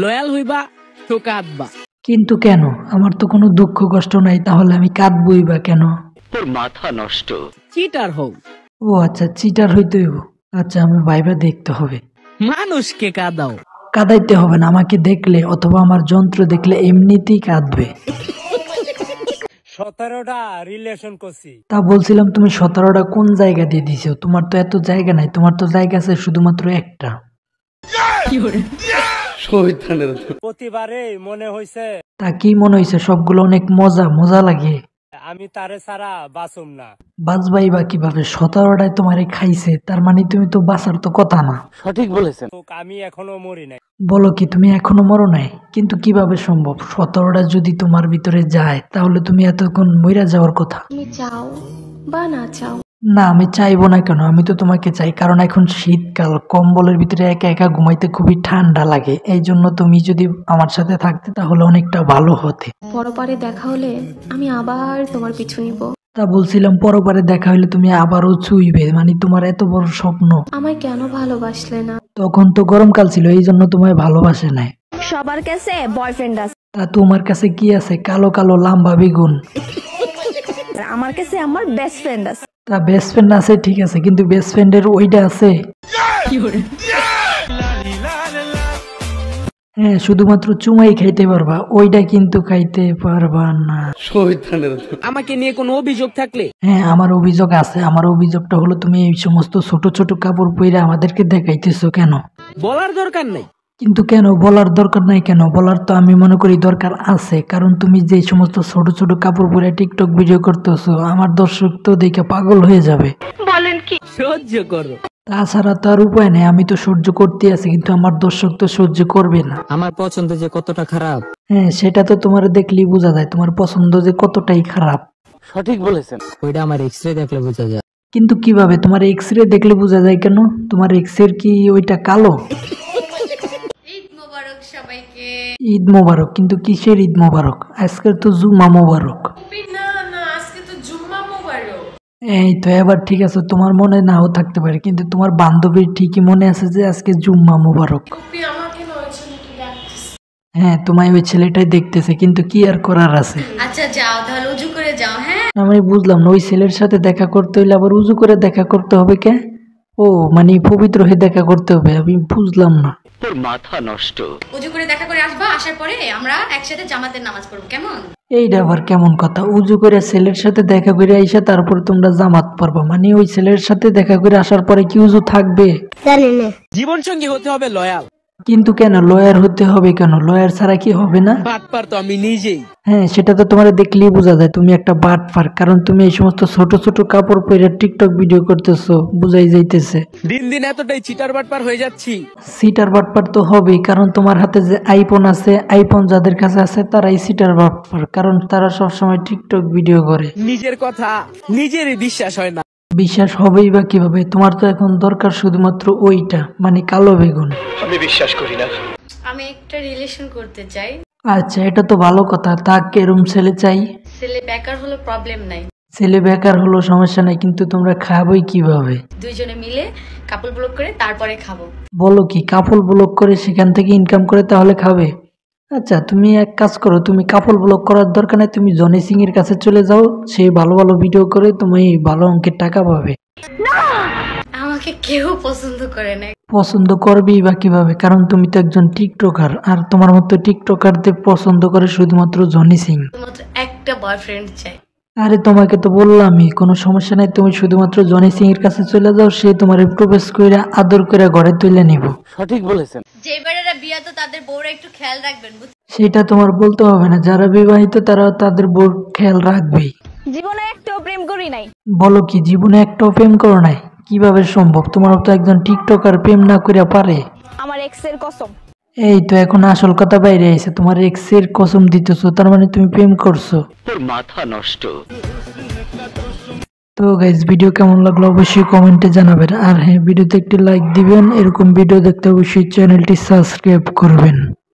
Loyal হইবা তো কাঁদবা। কিন্তু কেন? আমার তো কোনো দুঃখ কষ্ট নাই, তাহলে আমি কাঁদবই বা কেন? তোর মাথা নষ্ট। চিটার হও। ও আচ্ছা, চিটার হইতে হইব। আচ্ছা, আমি ভাইবা দেখতে হবে। মানুষকে কাঁদাও। কাঁদাইতে হবে না, আমাকে দেখলে অথবা আমার যন্ত্র দেখলে এমনিতেই কাঁদবে। 17টা রিলেশন করছি। তা বলছিলাম, তুমি 17টা কোন জায়গা দিয়ে দিছো? তোমার তো এত জায়গা নাই, তোমার তো জায়গা আছে শুধুমাত্র একটা। প্রতিবারে মনে হইছে তা কি মনে হয়েছে? সবগুলো অনেক মজা মজা লাগে। আমি তারে ছাড়া বাঁচুম না। বাঁচবাই বা কিভাবে? 17টায় তোমারে খাইছে, তার মানে তুমি তো বাঁচার তো কথা না। সঠিক বলেছেন। আমি এখনো মরি নাই। বলো কি, তুমি এখনো মরো নাই? কিন্তু কিভাবে সম্ভব? 17টা যদি তোমার ভিতরে যায় তাহলে তুমি এতক্ষণ মইরা যাওয়ার কথা। তুমি চাও বা না চাও, না, আমি চাইবো না কেন? আমি তো তোমাকে চাই, কারণ এখন শীতকাল, কম্বলের ভিতরে একা একা ঘুমাইতে খুবই ঠান্ডা লাগে। এই জন্য তুমি যদি আমার সাথে থাকতে তাহলে অনেকটা ভালো হতে। পরপারে দেখা হলে আমি আবার তোমার পিছু নিব। তা বলছিলাম, পরবারে দেখা হলে তুমি আবারও ছুঁইবে, মানে তোমার এত বড় স্বপ্ন। আমায় কেন ভালোবাসলে না? তখন তো গরমকাল ছিল, এই জন্য তোমায় ভালোবাসে নাই। সবার কাছে বয়ফ্রেন্ড আছে, তা তোমার কাছে কি আছে? কালো কালো লম্বা বেগুন। আমার কাছে আমার বেস্ট ফ্রেন্ড আছে। তা বেস্ট ফ্রেন্ড আছে, ঠিক আছে, কিন্তু বেস্ট ফ্রেন্ডের ওইটা আছে? হ্যাঁ, শুধুমাত্র চুমাই খাইতে পারবা, ওইটা কিন্তু খাইতে পারবা না। আমাকে নিয়ে কোনো অভিযোগ থাকলে? হ্যাঁ, আমার অভিযোগ আছে। আমার অভিযোগটা হলো, তুমি এই সমস্ত ছোট ছোট কাপড় পরে আমাদেরকে দেখাইতেছো কেন? বলার দরকার নেই। কিন্তু কেন বলার দরকার নাই? কেন বলার তো আমি মনে করি দরকার আছে, কারণ তুমি যে সমস্ত ছোট ছোট কাপড় পরে টিকটক ভিডিও করতেছো, আমার দর্শক তো দেখে পাগল হয়ে যাবে। বলেন কি? সহ্য করো। তাছাড়া তো আর উপায় নেই, আমি তো সহ্য করতে আছি, কিন্তু আমার দর্শক তো সহ্য করবে না। আমার পছন্দ যে কতটা খারাপ, হ্যাঁ, সেটা তো তোমার দেখলেই বোঝা যায়, তোমার পছন্দ যে কতটাই খারাপ। সঠিক বলেছেন। ওইটা আমার এক্সরে দেখলে বোঝা যায়। কিন্তু কিভাবে? তোমার এক্সরে দেখলে বোঝা যায় কেন? তোমার এক্সরে কি ওইটা কালো? ঈদ মোবারক সবাইকে। ঈদ মোবারক? কিন্তু কিসের ঈদ মোবারক? আজকের তো জুম্মা মোবারক। না না, আজকে তো জুম্মা মোবারক। এই তো, এবার ঠিক আছে, তোমার মনে নাও থাকতে পারে, কিন্তু তোমার বান্ধবীর ঠিকই মনে আছে যে আজকে জুম্মা মোবারক। আমাকে নয় ছেলেকে ডাকতেছে। হ্যাঁ, তোমায় ওই ছেলেটাই দেখতেছে, কিন্তু কি আর করার আছে? আচ্ছা যাও তাহলে, উজু করে যাও। হ্যাঁ, আমি বুঝলাম না, ওই ছেলের সাথে দেখা করতে হইলে আবার উজু করে দেখা করতে হবে কে? ও মানে পবিত্র হয়ে দেখা করতে হবে? আমি বুঝলাম না। তোর মাথা নষ্ট। উজু করে দেখা করে আসবা, আসার পরে আমরা একসাথে জামাতের নামাজ পড়বো, কেমন? এইটা আবার কেমন কথা? উজু করে ছেলের সাথে দেখা করে আইসা তারপর তোমরা জামাত পড়বা? মানে ওই ছেলের সাথে দেখা করে আসার পরে কি উজু থাকবে? জীবন সঙ্গী হতে হবে লয়াল। কিন্তু কেন লয়ার হতে হবে? কেন লয়ার ছাড়া কি হবে না? বাটপার তো আমি নিজেই। হ্যাঁ, সেটা তো তোমার দেখলেই বোঝা যায় তুমি একটা বাটপার, কারণ তুমি এই সমস্ত ছোট ছোট কাপড় পরে টিকটক ভিডিও করতেছো, বুঝাই যাইতেছে। দিন দিন এতটাই চিটার বাটপার হয়ে যাচ্ছি। সিটার বাটপার তো হবেই, কারণ তোমার হাতে যে আইফোন আছে, আইফোন যাদের কাছে আছে তারাই সিটার বাটপার, কারণ তারা সবসময় টিকটক ভিডিও করে। নিজের কথা নিজেরই বিশ্বাস হয় না। বিশ্বাস হবেই বা কিভাবে? তোমার তো এখন দরকার শুধুমাত্র ওইটা, মানে কালো বেগুন। আমি বিশ্বাস করি না। আমি একটা রিলেশন করতে চাই। আচ্ছা, এটা তো ভালো কথা। তা কেরম ছেলে চাই? ছেলে বেকার হলো প্রবলেম নাই, ছেলে বেকার হলো সমস্যা নাই, কিন্তু তোমরা খাবোই কিভাবে? দুইজনে মিলে কাপল ব্লক করে তারপরে খাবো। বলো কি? কাপল ব্লক করে সেখান থেকে ইনকাম করে তাহলে খাবে? আচ্ছা, তুমি এক কাজ করো, তুমি কাপল ব্লক করার দরকার নেই, তুমি জনি সিং এর কাছে চলে যাও, সে ভালো ভালো ভিডিও করে, তুমি ভালো অঙ্কের টাকা পাবে। আমাকে কেউ পছন্দ করে না। পছন্দ করবেই বা কিভাবে? কারণ তুমি তো একজন টিকটকার, আর তোমার মতো টিকটকারদের পছন্দ করে শুধুমাত্র জনি সিং। শুধুমাত্র একটা বয়ফ্রেন্ড চাই। আরে তোমাকে তো বললামই, কোনো সমস্যা নাই, তুমি শুধুমাত্র জনি সিং এর কাছে চলে যাও, সে তোমার প্রপোজ করে আদর করে ঘরে তুলে নিব। সঠিক বলেছেন। যে বেড়ারা বিয়া তো তাদের বউরা একটু খেয়াল রাখবেন। সেটা তোমার বলতে হবে না, যারা বিবাহিত তারা তাদের বউর খেয়াল রাখবেই। জীবনে একটাও প্রেম করি নাই। বলো কি? জীবনে একটাও প্রেম করো নাই? কিভাবে সম্ভব? তোমার তো একজন টিকটকার প্রেম না করে পারে? আমার এক্সের কসম। এই তো, এখন আসল কথা বাইরে আইছে, তোমার এক্সের কসম দিতেছো, তার মানে তুমি প্রেম করছো? তোর মাথা নষ্ট। তো গাইজ, ভিডিও কেমন লাগলো অবশ্যই কমেন্টে জানাবেন, আর হ্যাঁ, ভিডিওতে একটি লাইক দিবেন। এরকম ভিডিও দেখতে অবশ্যই চ্যানেলটি সাবস্ক্রাইব করবেন।